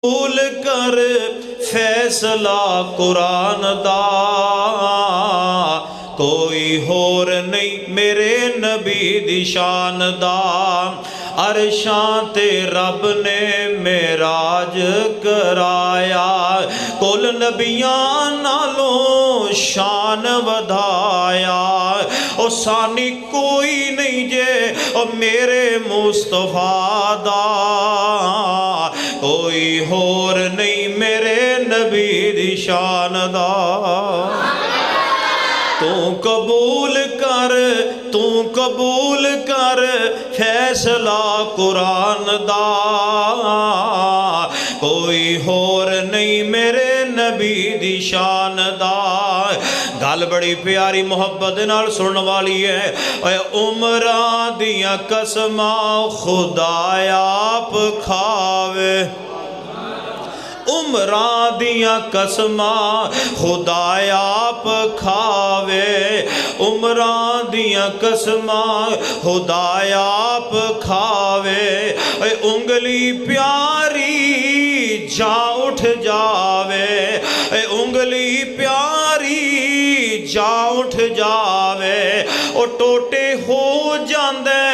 قبول کر فیصلہ قرآن دا، کوئی ہور نہیں میرے نبی دی شان دا۔ عرشاں تے رب نے معراج کرایا، کل نبیاں نالوں شان ودھایا۔ او سانی کوئی نہیں جے او میرے مصطفیٰ دا، کوئی ہور نہیں میرے نبی دی شان دا۔ تو قبول کر فیصلہ قرآن دا، کوئی ہور نہیں میرے نبی دی شان دا۔ گل بڑی پیاری محبت نال سنن والی ہے۔ اے عمراں دیاں قسماں خدا آپ کھاوے، عمراں دیاں قسماں خدا آپ کھاوے، عمراں دیاں قسماں خدا آپ کھاوے۔ اے انگلی پیاری جا اٹھ جاوے، اے انگلی پیاری جا اٹھ جاوے۔ او ٹوٹے ہو جاندے،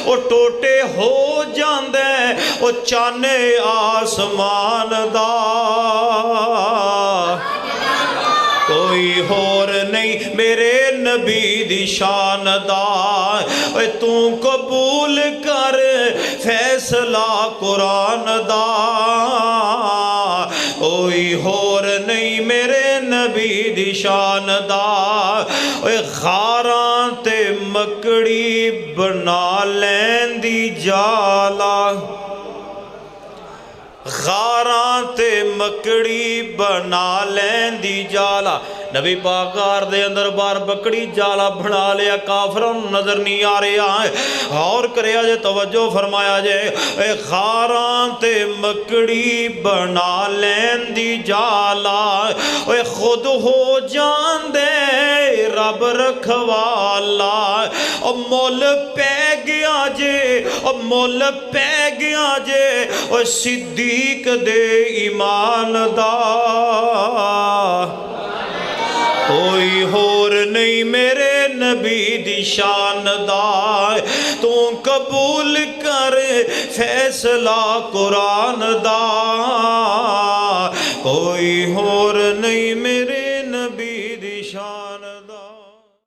او ٹوٹے ہو جاندے او چانے آسمان دا، کوئی ہور نہیں میرے نبی دی شان دا۔ اے تو قبول کر فیصلہ قرآن دا، کوئی ہور نہیں میرے نبی دی شان دا۔ اے غاراں تے مکڑی بنا لیندی جالا، غاراں تے مکڑی بنا لیندی جالا۔ نبی پاک غار دے اندر بار بکڑی جالا بنا لیا، کافروں نظر نہیں آ رہا ہے۔ اور کریا جے توجہ فرمایا جے، اے غاراں تے مکڑی بنا لیندی جالا، اے خود ہو جان دے رب رکھوالا۔ او مول پہ گیا جے، او مول پہ گیا جے، او صدیق دے ایمان دا، کوئی ہور نہیں میرے نبی دی شان دا۔ تو قبول کر فیصلہ قرآن دا، کوئی ہور نہیں میرے